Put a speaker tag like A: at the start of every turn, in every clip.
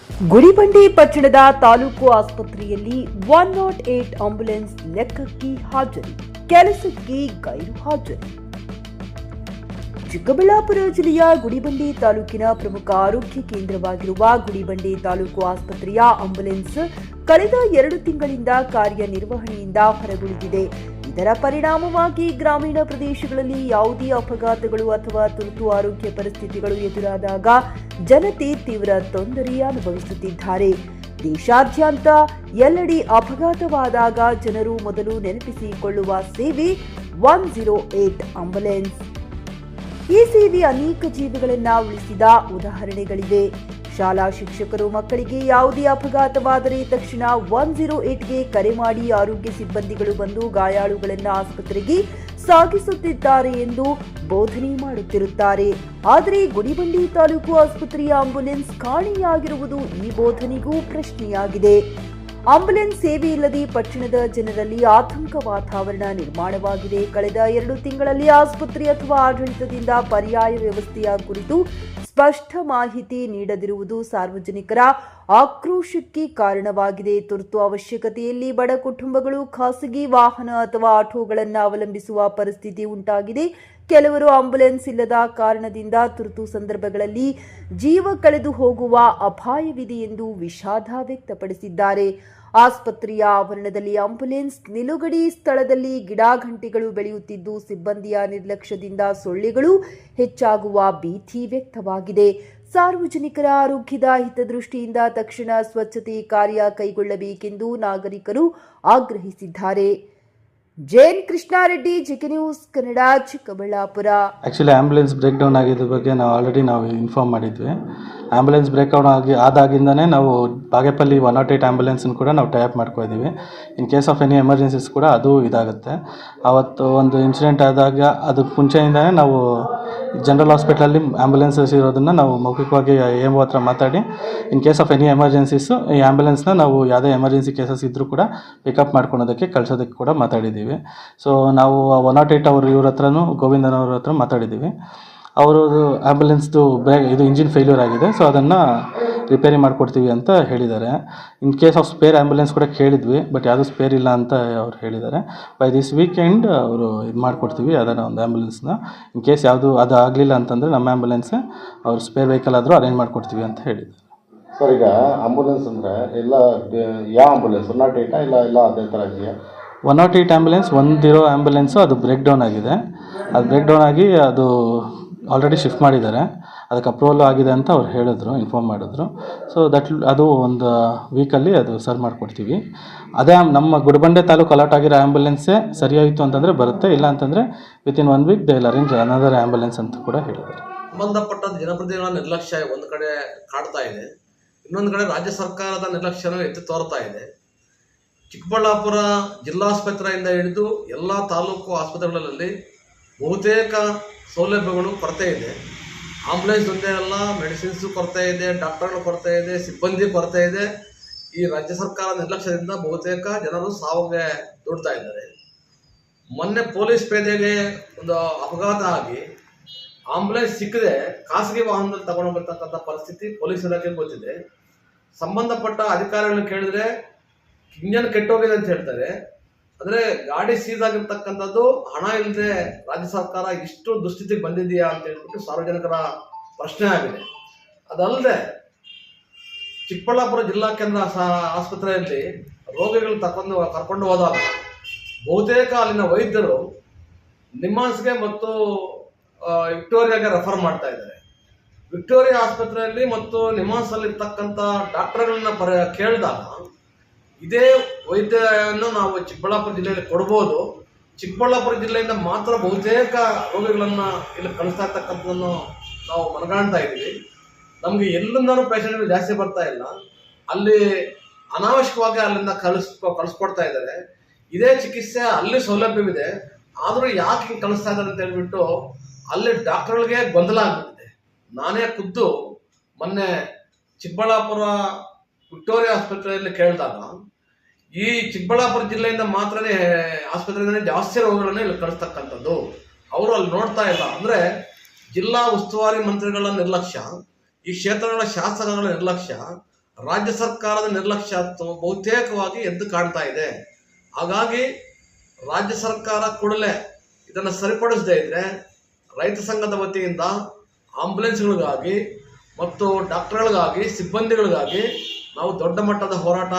A: ಗುಡಿಬಂಡೆ ಪಟ್ಟಣದ ತಾಲೂಕು ಆಸ್ಪತ್ರೆಯಲ್ಲಿ 108 ಆಂಬ್ಯುಲೆನ್ಸ್ ಲೆಕ್ಕಕ್ಕೆ ಹಾಜರು, ಕೆಲಸಕ್ಕೆ ಗೈರು ಹಾಜರು. ಚಿಕ್ಕಬಳ್ಳಾಪುರ ಜಿಲ್ಲೆಯ ಗುಡಿಬಂಡೆ ತಾಲೂಕಿನ ಪ್ರಮುಖ ಆರೋಗ್ಯ ಕೇಂದ್ರವಾಗಿರುವ ಗುಡಿಬಂಡೆ ತಾಲೂಕು ಆಸ್ಪತ್ರೆಯ ಆಂಬ್ಯುಲೆನ್ಸ್ ಕಳೆದ 2 ತಿಂಗಳಿಂದ ಕಾರ್ಯನಿರ್ವಹಣೆಯಿಂದ ಹೊರಗುಳಿದಿದೆ. ಇದರ ಪರಿಣಾಮವಾಗಿ ಗ್ರಾಮೀಣ ಪ್ರದೇಶಗಳಲ್ಲಿ ಯಾವುದೇ ಅಪಘಾತಗಳು ಅಥವಾ ತುರ್ತು ಆರೋಗ್ಯ ಪರಿಸ್ಥಿತಿಗಳು ಎದುರಾದಾಗ ಜನತೆ ತೀವ್ರ ತೊಂದರೆ ಅನುಭವಿಸುತ್ತಿದ್ದಾರೆ. ದೇಶಾದ್ಯಂತ ಎಲ್ಲೆಡೆ ಅಪಘಾತವಾದಾಗ ಜನರು ಮೊದಲು ನೆನಪಿಸಿಕೊಳ್ಳುವ ಸೇವೆ 108 ಆಂಬ್ಯುಲೆನ್ಸ್. ಈ ಸೇವೆ ಅನೇಕ ಜೀವಗಳನ್ನು ಉಳಿಸಿದ ಉದಾಹರಣೆಗಳಿವೆ. ಶಾಲಾ ಶಿಕ್ಷಕರು ಮಕ್ಕಳಿಗೆ ಯಾವುದೇ ಅಪಘಾತವಾದರೆ ತಕ್ಷಣ 108ಗೆ ಕರೆ ಮಾಡಿ ಆರೋಗ್ಯ ಸಿಬ್ಬಂದಿಗಳು ಬಂದು ಗಾಯಾಳುಗಳನ್ನು ಆಸ್ಪತ್ರೆಗೆ ಸಾಗಿಸುತ್ತಿದ್ದಾರೆ ಎಂದು ಬೋಧನೆ ಮಾಡುತ್ತಿರುತ್ತಾರೆ. ಆದರೆ ಗುಡಿಬಂಡೆ ತಾಲೂಕು ಆಸ್ಪತ್ರೆಯ ಆಂಬ್ಯುಲೆನ್ಸ್ ಕಾಣೆಯಾಗಿರುವುದು ಈ ಬೋಧನೆಗೂ ಪ್ರಶ್ನೆಯಾಗಿದೆ. ಆಂಬ್ಯುಲೆನ್ಸ್ ಸೇವೆ ಇಲ್ಲದೆ ಪಟ್ಟಣದ ಜನರಲ್ಲಿ ಆತಂಕ ವಾತಾವರಣ ನಿರ್ಮಾಣವಾಗಿದೆ. ಕಳೆದ 2 ತಿಂಗಳಲ್ಲಿ ಆಸ್ಪತ್ರೆ ಅಥವಾ ಆಡಳಿತದಿಂದ ಪರ್ಯಾಯ ವ್ಯವಸ್ಥೆಯ ಕುರಿತು ಸ್ಪಷ್ಟ ಮಾಹಿತಿ ನೀಡದಿರುವುದು ಸಾರ್ವಜನಿಕರ ಆಕ್ರೋಶಕ್ಕೆ ಕಾರಣವಾಗಿದೆ. ತುರ್ತು ಅವಶ್ಯಕತೆಯಲ್ಲಿ ಬಡ ಕುಟುಂಬಗಳು ಖಾಸಗಿ ವಾಹನ ಅಥವಾ ಆಟೋಗಳನ್ನು ಅವಲಂಬಿಸುವ ಪರಿಸ್ಥಿತಿ ಉಂಟಾಗಿದೆ. ಕೆಲವರು ಆಂಬ್ಯುಲೆನ್ಸ್ ಇಲ್ಲದ ಕಾರಣದಿಂದ ತುರ್ತು ಸಂದರ್ಭಗಳಲ್ಲಿ ಜೀವ ಕಳೆದು ಹೋಗುವ ಅಪಾಯವಿದೆ ಎಂದು ವಿಷಾದ ವ್ಯಕ್ತಪಡಿಸಿದ್ದಾರೆ. ಆಸ್ಪತ್ರೆಯ ಆವರಣದಲ್ಲಿ ಆಂಬ್ಯುಲೆನ್ಸ್ ನಿಲುಗಡೆ ಸ್ಥಳದಲ್ಲಿ ಗಿಡಗಂಟಿಗಳು ಬೆಳೆಯುತ್ತಿದ್ದು, ಸಿಬ್ಬಂದಿಯ ನಿರ್ಲಕ್ಷ್ಯದಿಂದ ಸೊಳ್ಳೆಗಳು ಹೆಚ್ಚಾಗುವ ಭೀತಿ ವ್ಯಕ್ತವಾಗಿದೆ. ಸಾರ್ವಜನಿಕರ ಆರೋಗ್ಯದ ಹಿತದೃಷ್ಟಿಯಿಂದ ತಕ್ಷಣ ಸ್ವಚ್ಛತೆ ಕಾರ್ಯ ಕೈಗೊಳ್ಳಬೇಕೆಂದು ನಾಗರಿಕರು ಆಗ್ರಹಿಸಿದ್ದಾರೆ. Jain Krishnareddy, GK news Kannada, Chikkaballapur.
B: Actually ambulance break down ಆಗಿದ್ದ ಬಗ್ಗೆ ನಾವು ಆಲ್ರೆಡಿ ಇನ್ಫಾರ್ಮ್ ಮಾಡಿದ್ವಿ. ಆ್ಯಂಬುಲೆನ್ಸ್ ಬ್ರೇಕ್ ಡೌನ್ ಆದಾಗಿಂದನೇ ನಾವು ಬಾಗೇಪಲ್ಲಿ 108 ಆ್ಯಂಬುಲೆನ್ಸನ್ನು ಕೂಡ ನಾವು ಟೈಪ್ ಮಾಡ್ಕೊಂಡಿದ್ದೀವಿ. In case of any emergencies ಕೂಡ ಅದು ಇದಾಗುತ್ತೆ. ಆವತ್ತು ಒಂದು ಇನ್ಸಿಡೆಂಟ್ ಆದಾಗ ಅದಕ್ಕೆ ಮುಂಚೆಯಿಂದನೇ ನಾವು ಜನರಲ್ ಹಾಸ್ಪಿಟ್ಲಲ್ಲಿ ಆ್ಯಂಬುಲೆನ್ಸಸ್ ಇರೋದನ್ನು ನಾವು ಮೌಖಿಕವಾಗಿ AM ಹತ್ರ ಮಾತಾಡಿ ಇನ್ ಕೇಸ್ ಆಫ್ ಎನಿ ಎಮರ್ಜೆನ್ಸೀಸು ಈ ಆ್ಯಂಬುಲೆನ್ಸ್ನ ನಾವು ಯಾವುದೇ ಎಮರ್ಜೆನ್ಸಿ ಕೇಸಸ್ ಇದ್ದರೂ ಕೂಡ ಪಿಕಪ್ ಮಾಡ್ಕೊಳೋದಕ್ಕೆ ಕಳ್ಸೋದಕ್ಕೆ ಕೂಡ ಮಾತಾಡಿದ್ದೀವಿ. ಸೊ ನಾವು 108 ಇವ್ರ ಹತ್ರನೂ ಗೋವಿಂದನವ್ರ ಹತ್ರ ಮಾತಾಡಿದ್ದೀವಿ. ಅವರು ಆ್ಯಂಬುಲೆನ್ಸ್ದು ಇದು ಇಂಜಿನ್ ಫೇಲ್ಯೂರ್ ಆಗಿದೆ, ಸೊ ಅದನ್ನು ರಿಪೇರಿ ಮಾಡಿಕೊಡ್ತೀವಿ ಅಂತ ಹೇಳಿದ್ದಾರೆ. ಇನ್ ಕೇಸ್ ಆಫ್ ಸ್ಪೇರ್ ಆ್ಯಂಬುಲೆನ್ಸ್ ಕೂಡ ಕೇಳಿದ್ವಿ, ಬಟ್ ಯಾವುದೂ ಸ್ಪೇರ್ ಇಲ್ಲ ಅಂತ ಅವ್ರು ಹೇಳಿದ್ದಾರೆ. ಬೈ ದಿಸ್ ವೀಕೆಂಡ್ ಅವರು ಇದು ಮಾಡಿಕೊಡ್ತೀವಿ ಅದನ್ನು ಒಂದು ಆ್ಯಂಬುಲೆನ್ಸ್ನ. ಇನ್ ಕೇಸ್ ಯಾವುದು ಅದು ಆಗಲಿಲ್ಲ ಅಂತಂದರೆ ನಮ್ಮ ಆ್ಯಂಬುಲೆನ್ಸೇ ಅವ್ರು ಸ್ಪೇರ್ ವೆಹಿಕಲ್ ಆದರೂ ಅರೇಂಜ್ ಮಾಡಿಕೊಡ್ತೀವಿ ಅಂತ ಹೇಳಿದ್ದಾರೆ.
C: ಸರ್, ಈಗ ಆಂಬುಲೆನ್ಸ್ ಅಂದರೆ ಎಲ್ಲ ಯಾವ ಆಂಬುಲೆನ್ಸ್ 108 ಇಲ್ಲ ಅದೇ ಥರ ಇದೆಯಾ?
B: 108 ಆ್ಯಂಬುಲೆನ್ಸ್ ಒಂದಿರೋ ಆ್ಯಂಬುಲೆನ್ಸು ಅದು ಬ್ರೇಕ್ ಡೌನ್ ಆಗಿದೆ. ಅದು ಬ್ರೇಕ್ ಡೌನ್ ಆಗಿ ಅದು ಆಲ್ರೆಡಿ ಶಿಫ್ಟ್ ಮಾಡಿದ್ದಾರೆ. ಅದಕ್ಕೆ ಅಪ್ರೂವಲ್ ಆಗಿದೆ ಅಂತ ಅವ್ರು ಹೇಳಿದ್ರು, ಇನ್ಫಾರ್ಮ್ ಮಾಡಿದ್ರು. ಸೊ ಅದು ಒಂದು ವೀಕಲ್ಲಿ ಅದು ಸರ್ವ್ ಮಾಡಿಕೊಡ್ತೀವಿ. ಅದೇ ನಮ್ಮ ಗುಡಿಬಂಡೆ ತಾಲೂಕು ಅಲಾಟ್ ಆಗಿರೋ ಆ್ಯಂಬುಲೆನ್ಸೇ ಸರಿಯಾಯಿತು ಅಂತಂದರೆ ಬರುತ್ತೆ, ಇಲ್ಲ ಅಂತಂದರೆ within 1 week they will arrange another ambulance ಅಂತ ಕೂಡ ಹೇಳಿದ್ದಾರೆ.
D: ಸಂಬಂಧಪಟ್ಟ ಜನಪ್ರತಿನಿಧಿಗಳ ನಿರ್ಲಕ್ಷ್ಯ ಒಂದು ಕಡೆ ಕಾಡ್ತಾ ಇದೆ, ಇನ್ನೊಂದು ಕಡೆ ರಾಜ್ಯ ಸರ್ಕಾರದ ನಿರ್ಲಕ್ಷ್ಯನೂ ಎತ್ತಿ ತೋರ್ತಾ ಇದೆ. ಚಿಕ್ಕಬಳ್ಳಾಪುರ ಜಿಲ್ಲಾಸ್ಪತ್ರೆಯಿಂದ ಹಿಡಿದು ಎಲ್ಲ ತಾಲೂಕು ಆಸ್ಪತ್ರೆಗಳಲ್ಲಿ ಬಹುತೇಕ ಸೌಲಭ್ಯಗಳು ಕೊರತೆ ಇದೆ. ಆಂಬುಲೆನ್ಸ್ ಒಂದೇ ಅಲ್ಲ, ಮೆಡಿಸಿನ್ಸು ಕೊರತೆ ಇದೆ, ಡಾಕ್ಟರ್ಗಳ ಕೊರತೆ ಇದೆ, ಸಿಬ್ಬಂದಿ ಕೊರತೆ ಇದೆ. ಈ ರಾಜ್ಯ ಸರ್ಕಾರ ನಿರ್ಲಕ್ಷ್ಯದಿಂದ ಬಹುತೇಕ ಜನರು ಸಾವಿಗೆ ದೂಡ್ತಾ ಇದ್ದಾರೆ. ಮೊನ್ನೆ ಪೊಲೀಸ್ ಪೇದೆಗೆ ಒಂದು ಅಪಘಾತ ಆಗಿ ಆಂಬುಲೆನ್ಸ್ ಸಿಕ್ಕದೆ ಖಾಸಗಿ ವಾಹನದಲ್ಲಿ ತಗೊಂಡು ಬರ್ತಕ್ಕಂಥ ಪರಿಸ್ಥಿತಿ ಪೊಲೀಸ್ ಇಲಾಖೆಗೆ ಗೊತ್ತಿದೆ. ಸಂಬಂಧಪಟ್ಟ ಅಧಿಕಾರಿಗಳನ್ನ ಕೇಳಿದ್ರೆ ಇಂಜನ್ ಕೆಟ್ಟೋಗಿದೆ ಅಂತ ಹೇಳ್ತಾರೆ. ಅಂದರೆ ಗಾಡಿ ಸೀಸ್ ಆಗಿರ್ತಕ್ಕಂಥದ್ದು ಹಣ ಇಲ್ಲದೆ ರಾಜ್ಯ ಸರ್ಕಾರ ಇಷ್ಟು ದುಸ್ಥಿತಿಗೆ ಬಂದಿದೆಯಾ ಅಂತ ಹೇಳ್ಬಿಟ್ಟು ಸಾರ್ವಜನಿಕರ ಪ್ರಶ್ನೆ ಆಗಿದೆ. ಅದಲ್ಲದೆ ಚಿಕ್ಕಬಳ್ಳಾಪುರ ಜಿಲ್ಲಾ ಕೇಂದ್ರ ಆಸ್ಪತ್ರೆಯಲ್ಲಿ ರೋಗಿಗಳು ಕರ್ಕೊಂಡು ಹೋದಾಗ ಬಹುತೇಕ ಅಲ್ಲಿನ ವೈದ್ಯರು ನಿಮ್ಹಾನ್ಸ್ಗೆ ಮತ್ತು ವಿಕ್ಟೋರಿಯಾಗೆ ರೆಫರ್ ಮಾಡ್ತಾ ಇದ್ದಾರೆ. ವಿಕ್ಟೋರಿಯಾ ಆಸ್ಪತ್ರೆಯಲ್ಲಿ ಮತ್ತು ನಿಮ್ಹಾನ್ಸಲ್ಲಿರ್ತಕ್ಕಂಥ ಡಾಕ್ಟರ್ಗಳನ್ನ ಕೇಳಿದಾಗ ಇದೇ ವೈದ್ಯವನ್ನು ನಾವು ಚಿಕ್ಕಬಳ್ಳಾಪುರ ಜಿಲ್ಲೆಯಲ್ಲಿ ಕೊಡ್ಬೋದು, ಚಿಕ್ಕಬಳ್ಳಾಪುರ ಜಿಲ್ಲೆಯಿಂದ ಮಾತ್ರ ಬಹುತೇಕ ರೋಗಿಗಳನ್ನು ಇಲ್ಲಿ ಕಳಿಸ್ತಾ ಇರ್ತಕ್ಕಂಥದ್ದನ್ನು ನಾವು ಮನಗಾಣ್ತಾ ಇದ್ದೀವಿ. ನಮಗೆ ಎಲ್ಲಿಂದನೂ ಪೇಷಂಟ್ಗಳು ಜಾಸ್ತಿ ಬರ್ತಾ ಇಲ್ಲ, ಅಲ್ಲಿ ಅನಾವಶ್ಯಕವಾಗಿ ಅಲ್ಲಿಂದ ಕಳಿಸ್ಕೊಡ್ತಾ ಇದ್ದಾರೆ. ಇದೇ ಚಿಕಿತ್ಸೆ ಅಲ್ಲಿ ಸೌಲಭ್ಯವಿದೆ, ಆದರೂ ಯಾಕೆ ಹಿಂಗೆ ಕಳಿಸ್ತಾ ಇದ್ದಾರೆ ಅಂತ ಹೇಳ್ಬಿಟ್ಟು ಅಲ್ಲಿ ಡಾಕ್ಟರ್ಗಳಿಗೆ ಗೊಂದಲ ಆಗ್ಬಿಟ್ಟಿದೆ. ನಾನೇ ಖುದ್ದು ಮೊನ್ನೆ ಚಿಕ್ಕಬಳ್ಳಾಪುರ ವಿಕ್ಟೋರಿಯಾ ಆಸ್ಪತ್ರೆಯಲ್ಲಿ ಕೇಳಿದಾಗ ಈ ಚಿಕ್ಕಬಳ್ಳಾಪುರ ಜಿಲ್ಲೆಯಿಂದ ಮಾತ್ರನೇ ಆಸ್ಪತ್ರೆಯಿಂದನೇ ಜಾಸ್ತಿ ರೋಗಗಳನ್ನ ಇಲ್ಲಿ ಕಳಿಸ್ತಕ್ಕಂಥದ್ದು. ಅವರು ಅಲ್ಲಿ ನೋಡ್ತಾ ಇಲ್ಲ. ಅಂದರೆ ಜಿಲ್ಲಾ ಉಸ್ತುವಾರಿ ಮಂತ್ರಿಗಳ ನಿರ್ಲಕ್ಷ್ಯ, ಈ ಕ್ಷೇತ್ರಗಳ ಶಾಸಕರ ನಿರ್ಲಕ್ಷ್ಯ, ರಾಜ್ಯ ಸರ್ಕಾರದ ನಿರ್ಲಕ್ಷ್ಯ ಬಹುತೇಕವಾಗಿ ಎದ್ದು ಕಾಣ್ತಾ ಇದೆ. ಹಾಗಾಗಿ ರಾಜ್ಯ ಸರ್ಕಾರ ಕೂಡಲೇ ಇದನ್ನು ಸರಿಪಡಿಸದೇ ಇದ್ರೆ ರೈತ ಸಂಘದ ವತಿಯಿಂದ ಆಂಬುಲೆನ್ಸ್ಗಳಿಗಾಗಿ ಮತ್ತು ಡಾಕ್ಟರ್ಗಳಿಗಾಗಿ ಸಿಬ್ಬಂದಿಗಳಿಗಾಗಿ ನಾವು ದೊಡ್ಡ ಮಟ್ಟದ ಹೋರಾಟ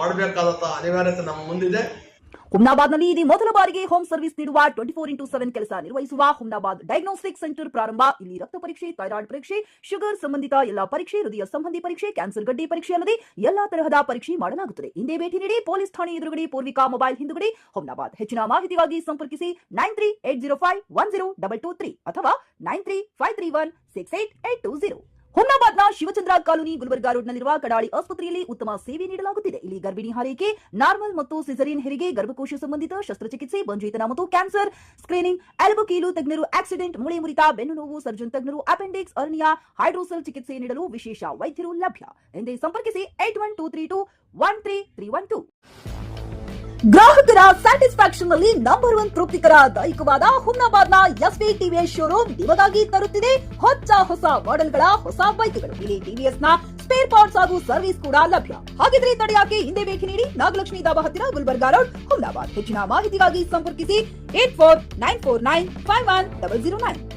D: ಮಾಡಬೇಕಾದಂಥ ಅನಿವಾರ್ಯತೆ ನಮ್ಮ ಮುಂದಿದೆ.
A: ಹುಮ್ನಾಬಾದ್ನಲ್ಲಿ ಇದು ಮೊದಲ ಬಾರಿಗೆ ಹೋಮ್ ಸರ್ವಿಸ್ ನೀಡುವ 24x7 ಕೆಲಸ ನಿರ್ವಹಿಸುವ ಹುಮ್ನಾಬಾದ್ ಡಯಾಗ್ನೋಸ್ಟಿಕ್ ಸೆಂಟರ್ ಪ್ರಾರಂಭ. ಇಲ್ಲಿ ರಕ್ತ ಪರೀಕ್ಷೆ, ಥೈರಾಯ್ಡ್ ಪರೀಕ್ಷೆ, ಶುಗರ್ ಸಂಬಂಧಿತ ಎಲ್ಲಾ ಪರೀಕ್ಷೆ, ಹೃದಯ ಸಂಬಂಧಿ ಪರೀಕ್ಷೆ, ಕ್ಯಾನ್ಸರ್ ಗಡ್ಡೆ ಪರೀಕ್ಷೆ ಅಲ್ಲದೆ ಎಲ್ಲಾ ತರಹದ ಪರೀಕ್ಷೆ ಮಾಡಲಾಗುತ್ತದೆ. ಹಿಂದೆ ಭೇಟಿ ನೀಡಿ. ಪೊಲೀಸ್ ಠಾಣೆ ಎದುರುಗಡೆ ಪೂರ್ವಿಕಾ ಮೊಬೈಲ್ ಹಿಂದುಗಡೆ, ಹುಮ್ನಾಬಾದ್. ಹೆಚ್ಚಿನ ಮಾಹಿತಿಗಾಗಿ ಸಂಪರ್ಕಿಸಿ 9380510223 ಅಥವಾ 9353168820. ಹುಮ್ನಾಬಾದ್ನ ಶಿವಚಂದ್ರ ಕಾಲೋನಿ ಗುಲ್ಬರ್ಗಾ ರೋಡ್ನಲ್ಲಿರುವ ಕಡಾಳಿ ಆಸ್ಪತ್ರೆಯಲ್ಲಿ ಉತ್ತಮ ಸೇವೆ ನೀಡಲಾಗುತ್ತಿದೆ. ಇಲ್ಲಿ ಗರ್ಭಿಣಿ ಹಾರೈಕೆ, ನಾರ್ಮಲ್ ಮತ್ತು ಸಿಸರಿಯನ್ ಹೆರಿಗೆ, ಗರ್ಭಕೋಶ ಸಂಬಂಧಿತ ಶಸ್ತ್ರಚಿಕಿತ್ಸೆ, ಬಂಜೇತನ ಮತ್ತು ಕ್ಯಾನ್ಸರ್ ಸ್ಕ್ರೀನಿಂಗ್, ಎಲ್ಬೋ ಕೀಲು ತಜ್ಞರು, ಆಕ್ಸಿಡೆಂಟ್, ಮೂಳೆ ಮುರಿತ, ಬೆನ್ನು ನೋವು, ಸರ್ಜನ್ ತಜ್ಞರು, ಅಪೆಂಡಿಕ್ಸ್, ಅರ್ನಿಯಾ, ಹೈಡ್ರೋಸೆಲ್ ಚಿಕಿತ್ಸೆ ನೀಡಲು ವಿಶೇಷ ವೈದ್ಯರು ಲಭ್ಯ. ಎಂದೇ ಸಂಪರ್ಕಿಸಿ 8123213312. ಗ್ರಾಹಕರ ಸ್ಯಾಟಿಸ್ಫ್ಯಾಕ್ಷನ್ ನಲ್ಲಿ ನಂಬರ್ 1 ತೃಪ್ತಿಕರ ದೈಹಿಕವಾದ ಹುಮ್ನಾಬಾದ್ನ ಎಸ್ವಿ ಟಿವಿಎಸ್ ಶೋರೂಮ್ ನಿಮಗಾಗಿ ತರುತ್ತಿದೆ ಹೊಸ ಮಾಡೆಲ್ಗಳ ಹೊಸ ಬೈಕ್ಗಳು. ಇಲ್ಲಿ ಟಿವಿಎಸ್ ನ ಸ್ಪೇರ್ ಪಾರ್ಟ್ಸ್ ಹಾಗೂ ಸರ್ವಿಸ್ ಕೂಡ ಲಭ್ಯ. ಹಾಗಿದ್ರೆ ತಡೆಯಾಕೆ, ಹಿಂದೆ ಭೇಟಿ ನೀಡಿ. ನಾಗಲಕ್ಷ್ಮಿ ದಾಬಾ ಹತ್ತಿರ, ಗುಲ್ಬರ್ಗಾ ರೋಡ್, ಹುಮ್ನಾಬಾದ್. ಹೆಚ್ಚಿನ ಮಾಹಿತಿಗಾಗಿ ಸಂಪರ್ಕಿಸಿ 8494951009.